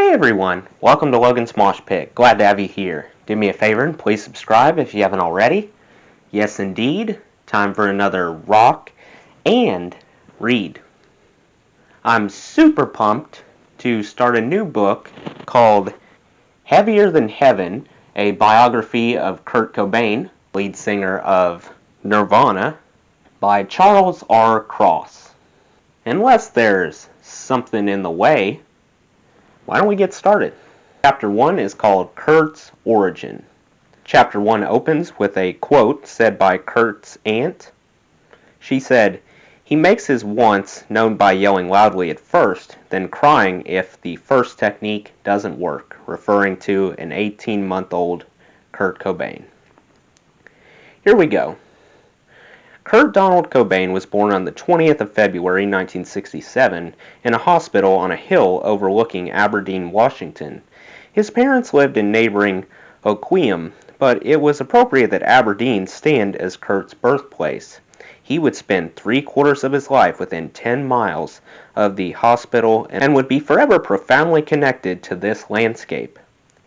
Hey everyone, welcome to Logan's Mosh Pit. Glad to have you here. Do me a favor and please subscribe if you haven't already. Yes indeed, time for another rock and read. I'm super pumped to start a new book called Heavier Than Heaven, a biography of Kurt Cobain, lead singer of Nirvana, by Charles R. Cross. Unless there's something in the way, why don't we get started? Chapter 1 is called Kurt's Origin. Chapter 1 opens with a quote said by Kurt's aunt. She said, "He makes his wants known by yelling loudly at first, then crying if the first technique doesn't work," referring to an 18-month-old Kurt Cobain. Here we go. Kurt Donald Cobain was born on the 20th of February 1967 in a hospital on a hill overlooking Aberdeen, Washington. His parents lived in neighboring Hoquiam, but it was appropriate that Aberdeen stand as Kurt's birthplace. He would spend 3/4 of his life within 10 miles of the hospital and would be forever profoundly connected to this landscape.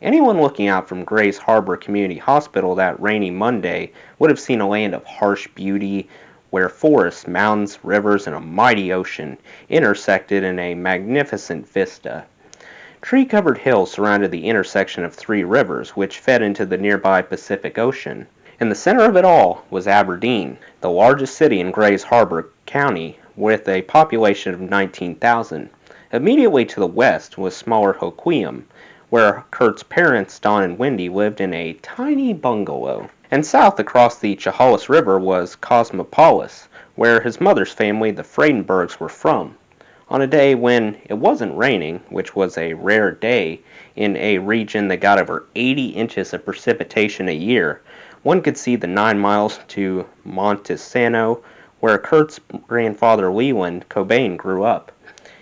Anyone looking out from Grays Harbor Community Hospital that rainy Monday would have seen a land of harsh beauty where forests, mountains, rivers, and a mighty ocean intersected in a magnificent vista. Tree-covered hills surrounded the intersection of 3 rivers, which fed into the nearby Pacific Ocean. In the center of it all was Aberdeen, the largest city in Grays Harbor County, with a population of 19,000. Immediately to the west was smaller Hoquiam, where Kurt's parents, Don and Wendy, lived in a tiny bungalow. And south across the Chehalis River was Cosmopolis, where his mother's family, the Friedenbergs, were from. On a day when it wasn't raining, which was a rare day in a region that got over 80 inches of precipitation a year, one could see the 9 miles to Montesano, where Kurt's grandfather Leland Cobain grew up.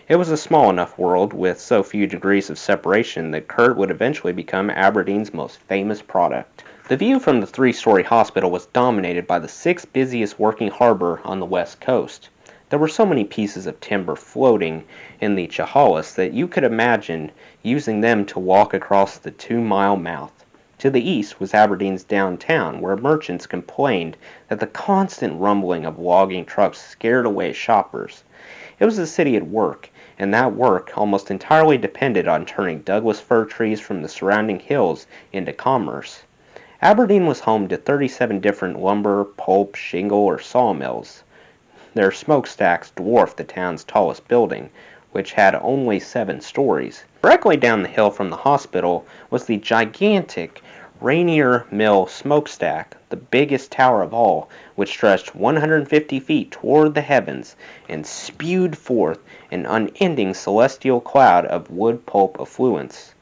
It was a small enough world with so few degrees of separation that Kurt would eventually become Aberdeen's most famous product. The view from the 3-story hospital was dominated by the 6th busiest working harbor on the west coast. There were so many pieces of timber floating in the Chehalis that you could imagine using them to walk across the 2-mile mouth. To the east was Aberdeen's downtown, where merchants complained that the constant rumbling of logging trucks scared away shoppers. It was a city at work, and that work almost entirely depended on turning Douglas fir trees from the surrounding hills into commerce. Aberdeen was home to 37 different lumber, pulp, shingle, or sawmills. Their smokestacks dwarfed the town's tallest building, which had only 7 stories. Directly down the hill from the hospital was the gigantic Rainier Mill smokestack, the biggest tower of all, which stretched 150 feet toward the heavens and spewed forth an unending celestial cloud of wood pulp effluence.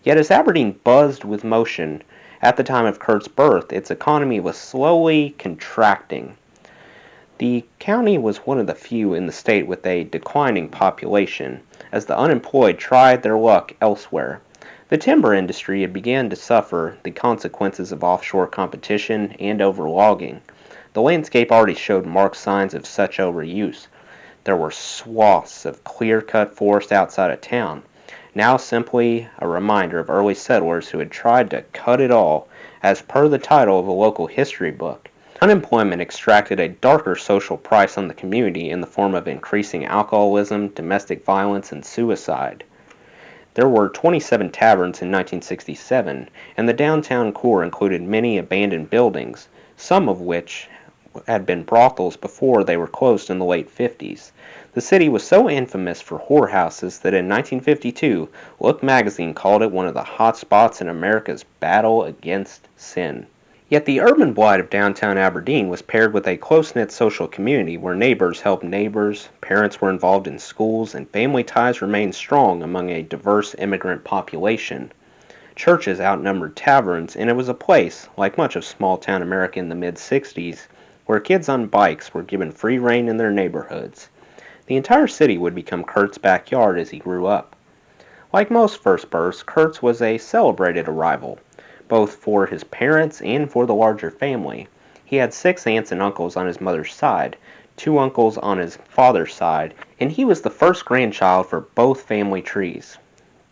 Yet as Aberdeen buzzed with motion, at the time of Kurt's birth, its economy was slowly contracting. The county was one of the few in the state with a declining population, as the unemployed tried their luck elsewhere. The timber industry had begun to suffer the consequences of offshore competition and overlogging. The landscape already showed marked signs of such overuse. There were swaths of clear-cut forest outside of town, now simply a reminder of early settlers who had tried to cut it all, as per the title of a local history book. Unemployment extracted a darker social price on the community in the form of increasing alcoholism, domestic violence, and suicide. There were 27 taverns in 1967, and the downtown core included many abandoned buildings, some of which had been brothels before they were closed in the late 50s. The city was so infamous for whorehouses that in 1952, Look magazine called it one of the hot spots in America's battle against sin. Yet the urban blight of downtown Aberdeen was paired with a close-knit social community where neighbors helped neighbors, parents were involved in schools, and family ties remained strong among a diverse immigrant population. Churches outnumbered taverns, and it was a place, like much of small-town America in the mid-60s, where kids on bikes were given free rein in their neighborhoods. The entire city would become Kurt's backyard as he grew up. Like most first births, Kurt's was a celebrated arrival, both for his parents and for the larger family. He had 6 aunts and uncles on his mother's side, 2 uncles on his father's side, and he was the first grandchild for both family trees.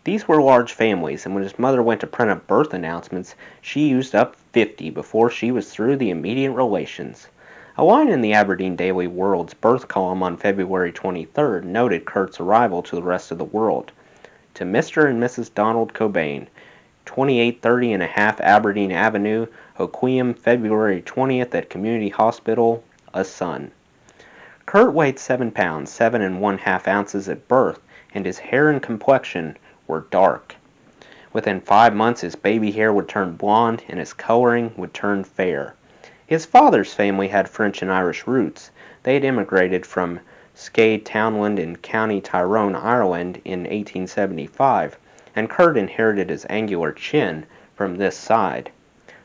These were large families, and when his mother went to print up birth announcements, she used up 50 before she was through the immediate relations. A line in the Aberdeen Daily World's birth column on February 23rd noted Kurt's arrival to the rest of the world. To Mr. and Mrs. Donald Cobain, 2830 and a half Aberdeen Avenue, Hoquiam, February 20th at Community Hospital, a son. Kurt weighed 7 pounds, 7 1/2 ounces at birth, and his hair and complexion were dark. Within 5 months his baby hair would turn blonde and his coloring would turn fair. His father's family had French and Irish roots. They had immigrated from Skade Townland in County Tyrone, Ireland in 1875, and Kurt inherited his angular chin from this side.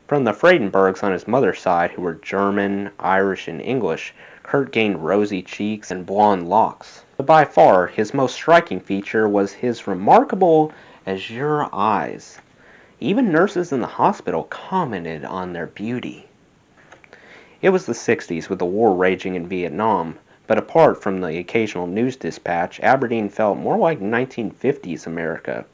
From the Friedenbergs on his mother's side, who were German, Irish, and English, Kurt gained rosy cheeks and blonde locks. But by far, his most striking feature was his remarkable azure eyes. Even nurses in the hospital commented on their beauty. It was the 60s with the war raging in Vietnam, but apart from the occasional news dispatch, Aberdeen felt more like 1950s America.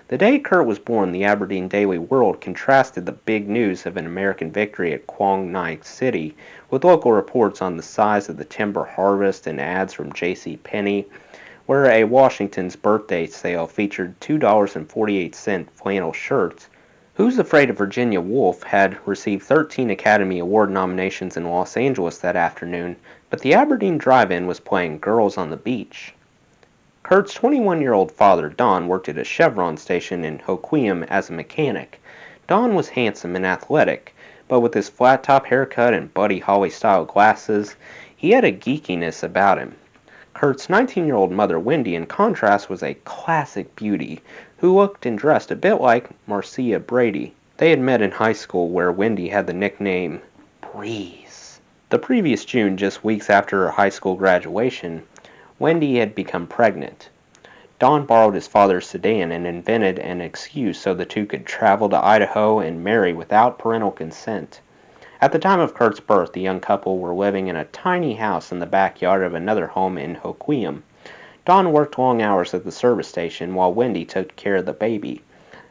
The day Kurt was born, the Aberdeen Daily World contrasted the big news of an American victory at Quang Ngai City with local reports on the size of the timber harvest and ads from J.C. Penney, where a Washington's birthday sale featured $2.48 flannel shirts. Who's Afraid of Virginia Woolf had received 13 Academy Award nominations in Los Angeles that afternoon, but the Aberdeen Drive-In was playing Girls on the Beach. Kurt's 21-year-old father, Don, worked at a Chevron station in Hoquiam as a mechanic. Don was handsome and athletic, but with his flat-top haircut and Buddy Holly-style glasses, he had a geekiness about him. Kurt's 19-year-old mother, Wendy, in contrast, was a classic beauty who looked and dressed a bit like Marcia Brady. They had met in high school, where Wendy had the nickname Breeze. The previous June, just weeks after her high school graduation, Wendy had become pregnant. Don borrowed his father's sedan and invented an excuse so the two could travel to Idaho and marry without parental consent. At the time of Kurt's birth, the young couple were living in a tiny house in the backyard of another home in Hoquiam. Don worked long hours at the service station while Wendy took care of the baby.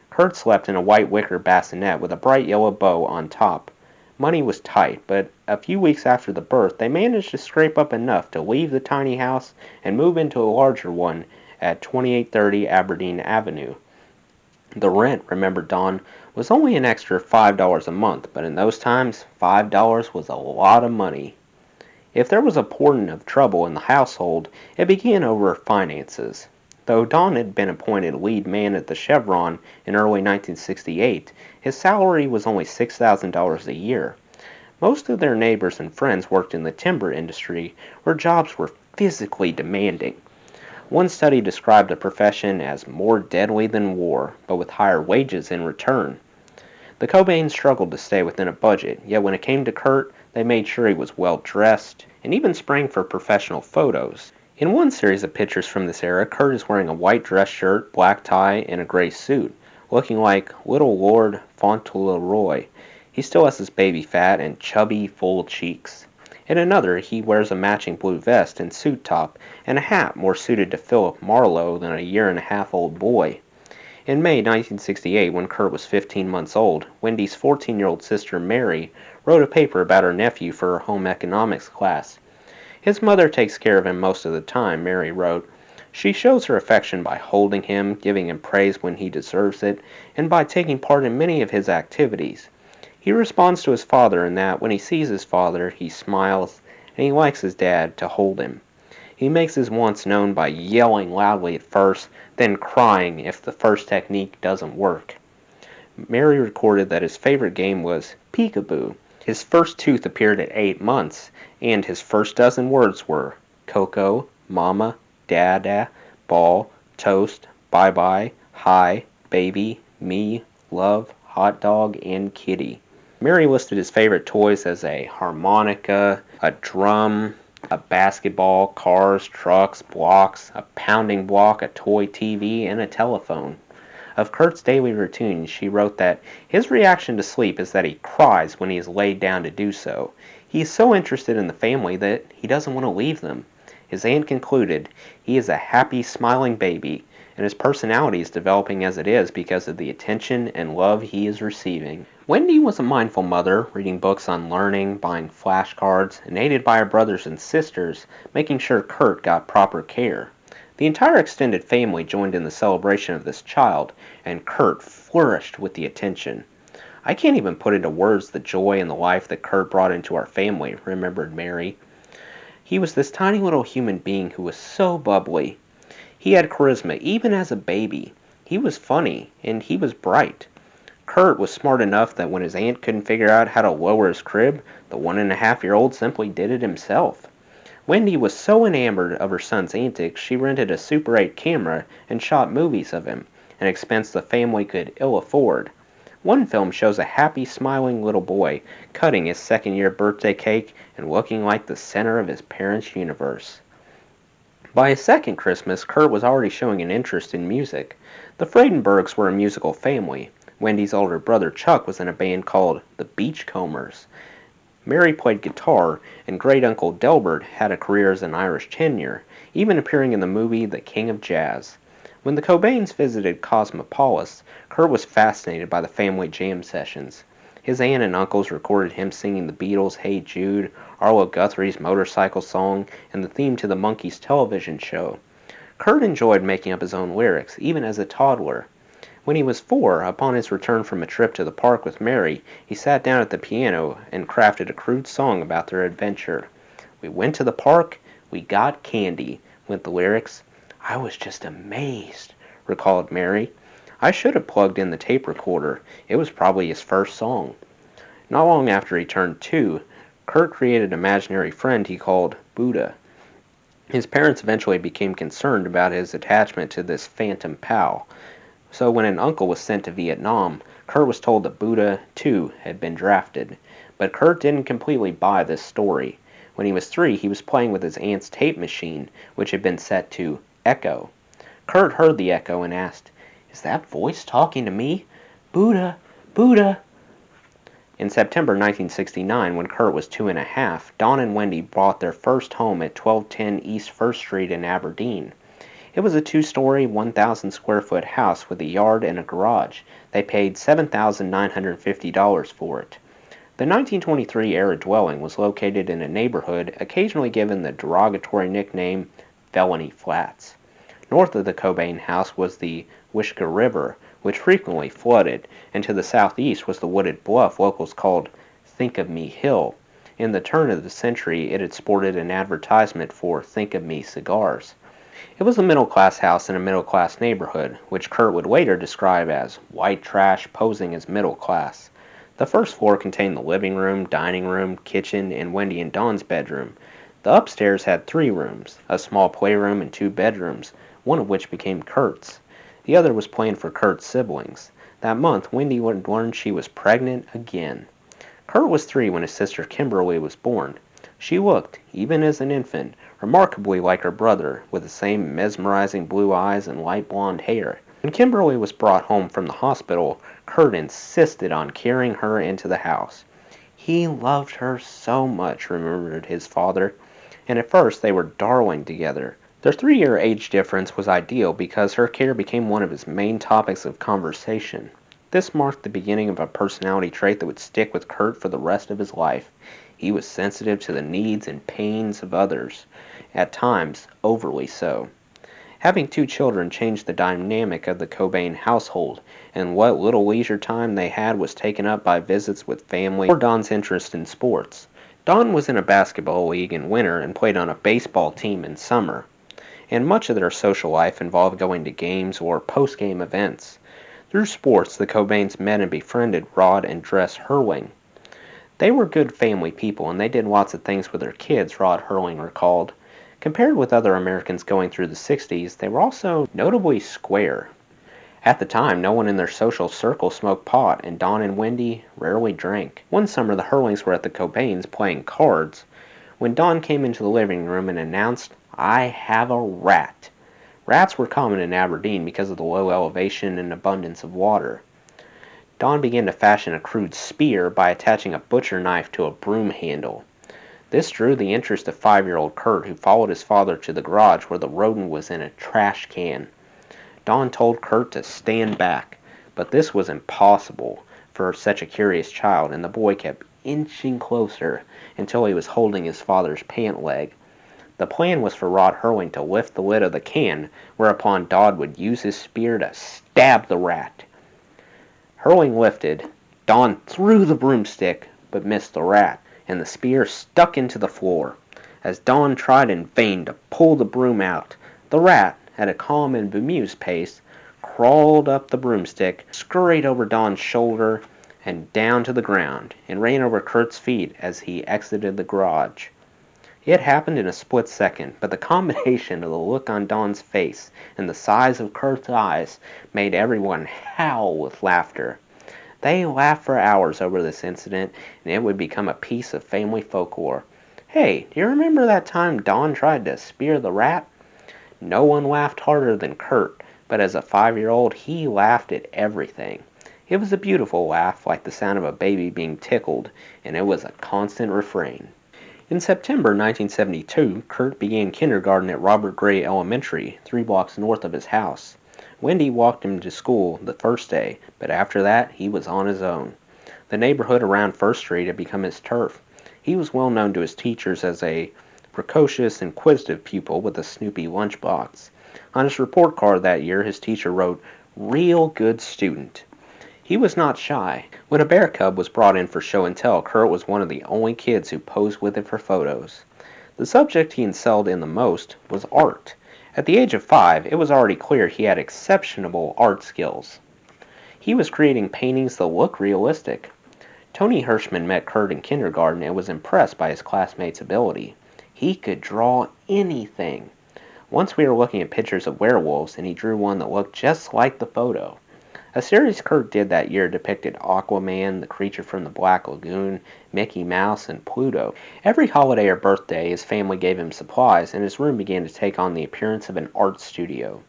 Kurt slept in a white wicker bassinet with a bright yellow bow on top. Money was tight, but a few weeks after the birth, they managed to scrape up enough to leave the tiny house and move into a larger one at 2830 Aberdeen Avenue. The rent, remembered Don, was only an extra $5 a month, but in those times, $5 was a lot of money. If there was a portent of trouble in the household, it began over finances. Though Don had been appointed lead man at the Chevron in early 1968, his salary was only $6,000 a year. Most of their neighbors and friends worked in the timber industry, where jobs were physically demanding. One study described the profession as more deadly than war, but with higher wages in return. The Cobains struggled to stay within a budget, yet when it came to Kurt, they made sure he was well dressed, and even sprang for professional photos. In one series of pictures from this era, Kurt is wearing a white dress shirt, black tie, and a gray suit, looking like Little Lord Fauntleroy. He still has his baby fat and chubby, full cheeks. In another, he wears a matching blue vest and suit top, and a hat more suited to Philip Marlowe than a year-and-a-half-old boy. In May 1968, when Kurt was 15 months old, Wendy's 14-year-old sister Mary wrote a paper about her nephew for her home economics class. His mother takes care of him most of the time, Mary wrote. She shows her affection by holding him, giving him praise when he deserves it, and by taking part in many of his activities. He responds to his father in that when he sees his father, he smiles, and he likes his dad to hold him. He makes his wants known by yelling loudly at first, then crying if the first technique doesn't work. Mary recorded that his favorite game was peekaboo. His first tooth appeared at 8 months, and his first dozen words were Coco, Mama, Dada, Ball, Toast, Bye-bye, Hi, Baby, Me, Love, Hot Dog, and Kitty. Mary listed his favorite toys as a harmonica, a drum, a basketball, cars, trucks, blocks, a pounding block, a toy TV, and a telephone. Of Kurt's daily routine, she wrote that his reaction to sleep is that he cries when he is laid down to do so. He is so interested in the family that he doesn't want to leave them. His aunt concluded, he is a happy, smiling baby, and his personality is developing as it is because of the attention and love he is receiving. Wendy was a mindful mother, reading books on learning, buying flashcards, and aided by her brothers and sisters, making sure Kurt got proper care. The entire extended family joined in the celebration of this child, and Kurt flourished with the attention. I can't even put into words the joy and the life that Kurt brought into our family, remembered Mary. He was this tiny little human being who was so bubbly. He had charisma even as a baby. He was funny, and he was bright. Kurt was smart enough that when his aunt couldn't figure out how to lower his crib, the 1.5-year-old simply did it himself. Wendy was so enamored of her son's antics, she rented a Super 8 camera and shot movies of him, an expense the family could ill afford. One film shows a happy, smiling little boy cutting his second-year birthday cake and looking like the center of his parents' universe. By his second Christmas, Kurt was already showing an interest in music. The Friedenbergs were a musical family. Wendy's older brother Chuck was in a band called the Beachcombers. Mary played guitar, and great-uncle Delbert had a career as an Irish tenor, even appearing in the movie The King of Jazz. When the Cobains visited Cosmopolis, Kurt was fascinated by the family jam sessions. His aunt and uncles recorded him singing the Beatles' Hey Jude, Arlo Guthrie's Motorcycle Song, and the theme to the Monkees television show. Kurt enjoyed making up his own lyrics, even as a toddler. When he was 4, upon his return from a trip to the park with Mary, he sat down at the piano and crafted a crude song about their adventure. "We went to the park, we got candy," went the lyrics. "I was just amazed," recalled Mary. "I should have plugged in the tape recorder. It was probably his first song." Not long after he turned 2, Kurt created an imaginary friend he called Buddha. His parents eventually became concerned about his attachment to this phantom pal. So when an uncle was sent to Vietnam, Kurt was told that Buddha, too, had been drafted. But Kurt didn't completely buy this story. When he was 3, he was playing with his aunt's tape machine, which had been set to echo. Kurt heard the echo and asked, "Is that voice talking to me? Buddha, Buddha." In September 1969, when Kurt was 2.5, Don and Wendy bought their first home at 1210 East 1st Street in Aberdeen. It was a 2-story, 1,000-square-foot house with a yard and a garage. They paid $7,950 for it. The 1923-era dwelling was located in a neighborhood occasionally given the derogatory nickname Felony Flats. North of the Cobain house was the Wishkah River, which frequently flooded, and to the southeast was the wooded bluff locals called Think of Me Hill. In the turn of the century, it had sported an advertisement for Think of Me cigars. It was a middle-class house in a middle-class neighborhood, which Kurt would later describe as white trash posing as middle class. The first floor contained the living room, dining room, kitchen, and Wendy and Don's bedroom. The upstairs had 3 rooms, a small playroom and 2 bedrooms, one of which became Kurt's. The other was planned for Kurt's siblings. That month, Wendy learned she was pregnant again. Kurt was 3 when his sister Kimberly was born. She looked, even as an infant, remarkably like her brother, with the same mesmerizing blue eyes and light blonde hair. When Kimberly was brought home from the hospital, Kurt insisted on carrying her into the house. He loved her so much, remembered his father, and at first they were darling together. Their 3-year age difference was ideal because her care became one of his main topics of conversation. This marked the beginning of a personality trait that would stick with Kurt for the rest of his life. He was sensitive to the needs and pains of others, at times overly so. Having 2 children changed the dynamic of the Cobain household, and what little leisure time they had was taken up by visits with family or Don's interest in sports. Don was in a basketball league in winter and played on a baseball team in summer, and much of their social life involved going to games or post-game events. Through sports, the Cobains met and befriended Rod and Dress Herling. They were good family people, and they did lots of things with their kids, Rod Herling recalled. Compared with other Americans going through the 60s, they were also notably square. At the time, no one in their social circle smoked pot, and Don and Wendy rarely drank. One summer, the Herlings were at the Cobains playing cards when Don came into the living room and announced, "I have a rat." Rats were common in Aberdeen because of the low elevation and abundance of water. Don began to fashion a crude spear by attaching a butcher knife to a broom handle. This drew the interest of 5-year-old Kurt, who followed his father to the garage where the rodent was in a trash can. Don told Kurt to stand back, but this was impossible for such a curious child, and the boy kept inching closer until he was holding his father's pant leg. The plan was for Rod Hurling to lift the lid of the can, whereupon Don would use his spear to stab the rat. Hurling lifted. Don threw the broomstick, but missed the rat, and the spear stuck into the floor. As Don tried in vain to pull the broom out, the rat, at a calm and bemused pace, crawled up the broomstick, scurried over Don's shoulder and down to the ground, and ran over Kurt's feet as he exited the garage. It happened in a split second, but the combination of the look on Don's face and the size of Kurt's eyes made everyone howl with laughter. They laughed for hours over this incident, and it would become a piece of family folklore. Hey, do you remember that time Don tried to spear the rat? No one laughed harder than Kurt, but as a 5-year-old, he laughed at everything. It was a beautiful laugh, like the sound of a baby being tickled, and it was a constant refrain. In September 1972, Kurt began kindergarten at Robert Gray Elementary, 3 blocks north of his house. Wendy walked him to school the first day, but after that, he was on his own. The neighborhood around First Street had become his turf. He was well known to his teachers as a precocious, inquisitive pupil with a Snoopy lunchbox. On his report card that year, his teacher wrote, "Real good student." He was not shy. When a bear cub was brought in for show and tell, Kurt was one of the only kids who posed with it for photos. The subject he excelled in the most was art. At the age of 5, it was already clear he had exceptional art skills. He was creating paintings that looked realistic. Tony Hirschman met Kurt in kindergarten and was impressed by his classmates' ability. He could draw anything. Once we were looking at pictures of werewolves, and he drew one that looked just like the photo. A series Kurt did that year depicted Aquaman, the creature from the Black Lagoon, Mickey Mouse, and Pluto. Every holiday or birthday, his family gave him supplies, and his room began to take on the appearance of an art studio.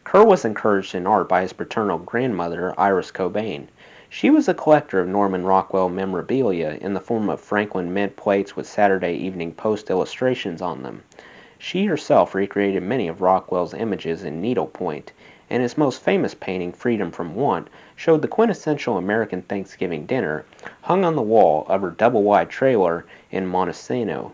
Kurt was encouraged in art by his paternal grandmother, Iris Cobain. She was a collector of Norman Rockwell memorabilia in the form of Franklin Mint plates with Saturday Evening Post illustrations on them. She herself recreated many of Rockwell's images in needlepoint, and his most famous painting, Freedom from Want, showed the quintessential American Thanksgiving dinner hung on the wall of her double-wide trailer in Montesano.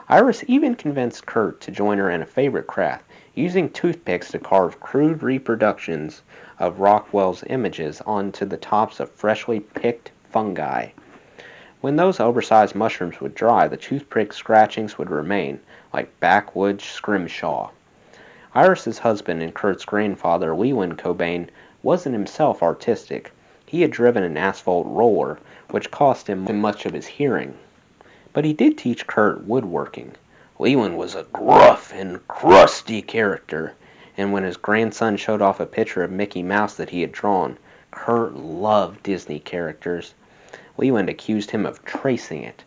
Iris even convinced Kurt to join her in a favorite craft, using toothpicks to carve crude reproductions of Rockwell's images onto the tops of freshly picked fungi. When those oversized mushrooms would dry, the toothpick scratchings would remain, like backwoods scrimshaw. Iris's husband and Kurt's grandfather, Leland Cobain, wasn't himself artistic. He had driven an asphalt roller, which cost him much of his hearing. But he did teach Kurt woodworking. Leland was a gruff and crusty character, and when his grandson showed off a picture of Mickey Mouse that he had drawn, Kurt loved Disney characters. Leland accused him of tracing it.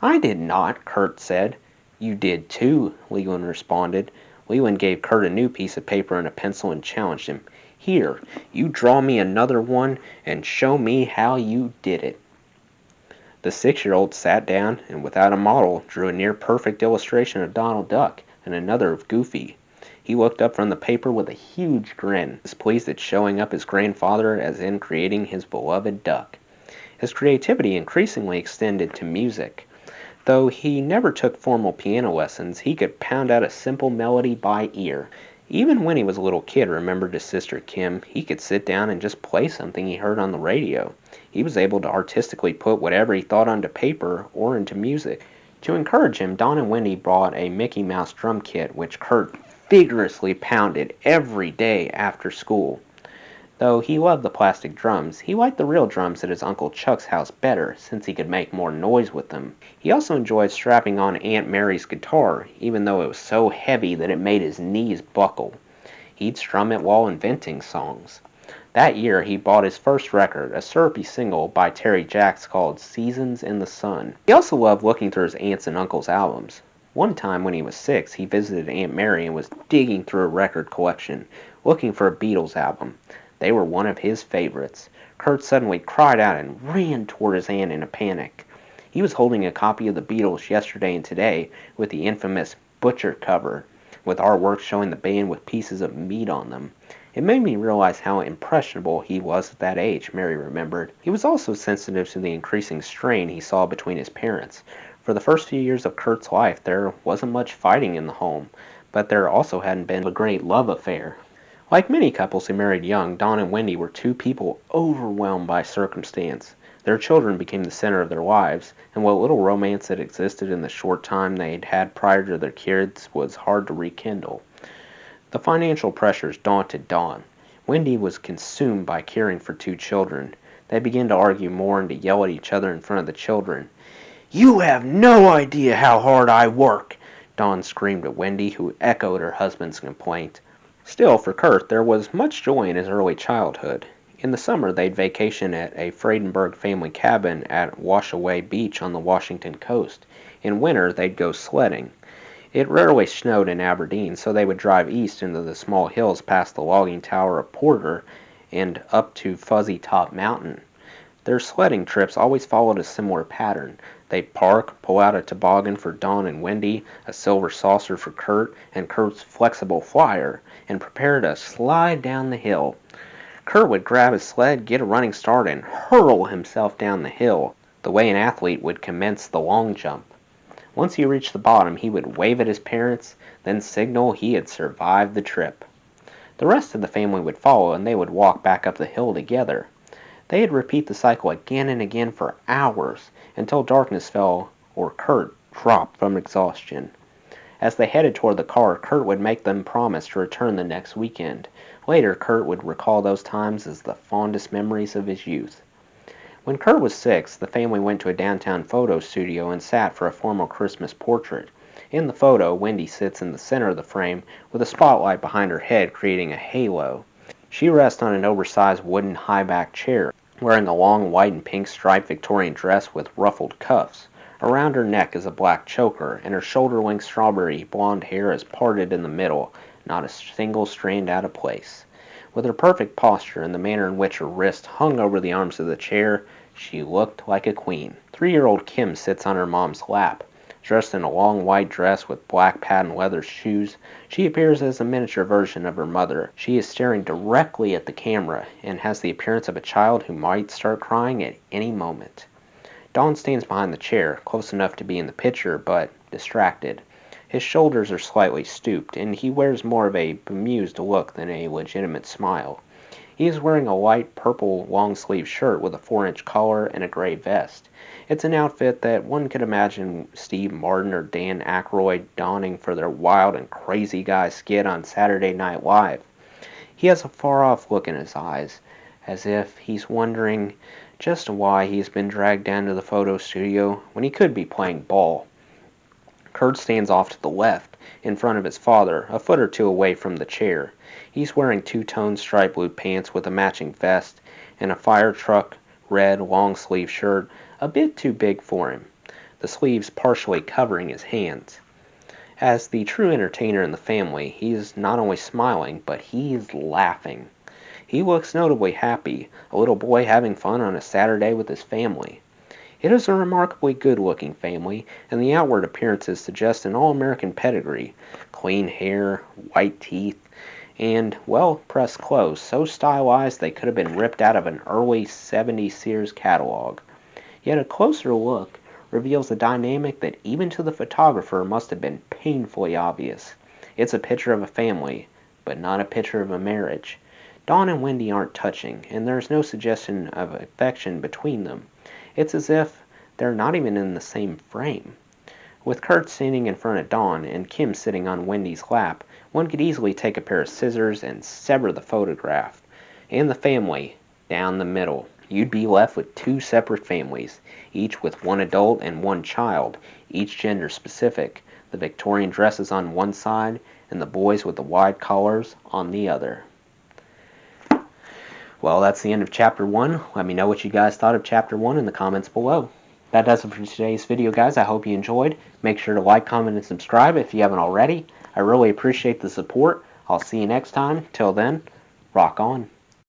"I did not," Kurt said. "You did too," Leland responded. Leland gave Kurt a new piece of paper and a pencil and challenged him. "Here, you draw me another one and show me how you did it." The 6-year-old sat down and without a model drew a near-perfect illustration of Donald Duck and another of Goofy. He looked up from the paper with a huge grin, displeased at showing up his grandfather as in creating his beloved duck. His creativity increasingly extended to music. Though he never took formal piano lessons, he could pound out a simple melody by ear. Even when he was a little kid, remembered his sister Kim, he could sit down and just play something he heard on the radio. He was able to artistically put whatever he thought onto paper or into music. To encourage him, Don and Wendy bought a Mickey Mouse drum kit, which Kurt vigorously pounded every day after school. Though he loved the plastic drums, he liked the real drums at his Uncle Chuck's house better, since he could make more noise with them. He also enjoyed strapping on Aunt Mary's guitar, even though it was so heavy that it made his knees buckle. He'd strum it while inventing songs. That year, he bought his first record, a syrupy single by Terry Jacks called Seasons in the Sun. He also loved looking through his aunts and uncles' albums. One time when he was 6, he visited Aunt Mary and was digging through a record collection, looking for a Beatles album. They were one of his favorites. Kurt suddenly cried out and ran toward his aunt in a panic. He was holding a copy of the Beatles Yesterday and Today with the infamous Butcher cover, with artwork showing the band with pieces of meat on them. It made me realize how impressionable he was at that age, Mary remembered. He was also sensitive to the increasing strain he saw between his parents. For the first few years of Kurt's life, there wasn't much fighting in the home, but there also hadn't been a great love affair. Like many couples who married young, Don and Wendy were two people overwhelmed by circumstance. Their children became the center of their lives, and what little romance that existed in the short time they'd had prior to their kids was hard to rekindle. The financial pressures daunted Don. Wendy was consumed by caring for two children. They began to argue more and to yell at each other in front of the children. "You have no idea how hard I work!" Don screamed at Wendy, who echoed her husband's complaint. Still, for Kurt, there was much joy in his early childhood. In the summer, they'd vacation at a Friedenberg family cabin at Washaway Beach on the Washington coast. In winter, they'd go sledding. It rarely snowed in Aberdeen, so they would drive east into the small hills past the logging tower of Porter and up to Fuzzy Top Mountain. Their sledding trips always followed a similar pattern. They'd park, pull out a toboggan for Don and Wendy, a silver saucer for Kurt, and Kurt's flexible flyer, and prepare to slide down the hill. Kurt would grab his sled, get a running start, and hurl himself down the hill, the way an athlete would commence the long jump. Once he reached the bottom, he would wave at his parents, then signal he had survived the trip. The rest of the family would follow, and they would walk back up the hill together. They'd repeat the cycle again and again for hours, until darkness fell or Kurt dropped from exhaustion. As they headed toward the car, Kurt would make them promise to return the next weekend. Later, Kurt would recall those times as the fondest memories of his youth. When Kurt was 6, the family went to a downtown photo studio and sat for a formal Christmas portrait. In the photo, Wendy sits in the center of the frame with a spotlight behind her head creating a halo. She rests on an oversized wooden high-back chair, wearing a long white and pink striped Victorian dress with ruffled cuffs. Around her neck is a black choker, and her shoulder-length strawberry blonde hair is parted in the middle, not a single strand out of place. With her perfect posture and the manner in which her wrist hung over the arms of the chair, she looked like a queen. 3-year-old Kim sits on her mom's lap. Dressed in a long white dress with black patent leather shoes, she appears as a miniature version of her mother. She is staring directly at the camera and has the appearance of a child who might start crying at any moment. Don stands behind the chair, close enough to be in the picture, but distracted. His shoulders are slightly stooped, and he wears more of a bemused look than a legitimate smile. He is wearing a light purple long-sleeve shirt with a 4-inch collar and a gray vest. It's an outfit that one could imagine Steve Martin or Dan Aykroyd donning for their Wild and Crazy Guy skit on Saturday Night Live. He has a far-off look in his eyes, as if he's wondering just why he's been dragged down to the photo studio when he could be playing ball. Kurt stands off to the left, in front of his father, a foot or two away from the chair. He's wearing two-tone striped blue pants with a matching vest and a fire truck red long-sleeve shirt, a bit too big for him, the sleeves partially covering his hands. As the true entertainer in the family, he is not only smiling, but he is laughing. He looks notably happy, a little boy having fun on a Saturday with his family. It is a remarkably good-looking family, and the outward appearances suggest an all-American pedigree. Clean hair, white teeth, and well-pressed clothes, so stylized they could have been ripped out of an early '70s Sears catalog. Yet a closer look reveals a dynamic that even to the photographer must have been painfully obvious. It's a picture of a family, but not a picture of a marriage. Don and Wendy aren't touching, and there's no suggestion of affection between them. It's as if they're not even in the same frame. With Kurt standing in front of Don and Kim sitting on Wendy's lap, one could easily take a pair of scissors and sever the photograph. And the family, down the middle. You'd be left with two separate families, each with one adult and one child, each gender specific, the Victorian dresses on one side and the boys with the wide collars on the other. Well, that's the end of Chapter 1. Let me know what you guys thought of Chapter 1 in the comments below. That does it for today's video, guys. I hope you enjoyed. Make sure to like, comment, and subscribe if you haven't already. I really appreciate the support. I'll see you next time. Till then, rock on.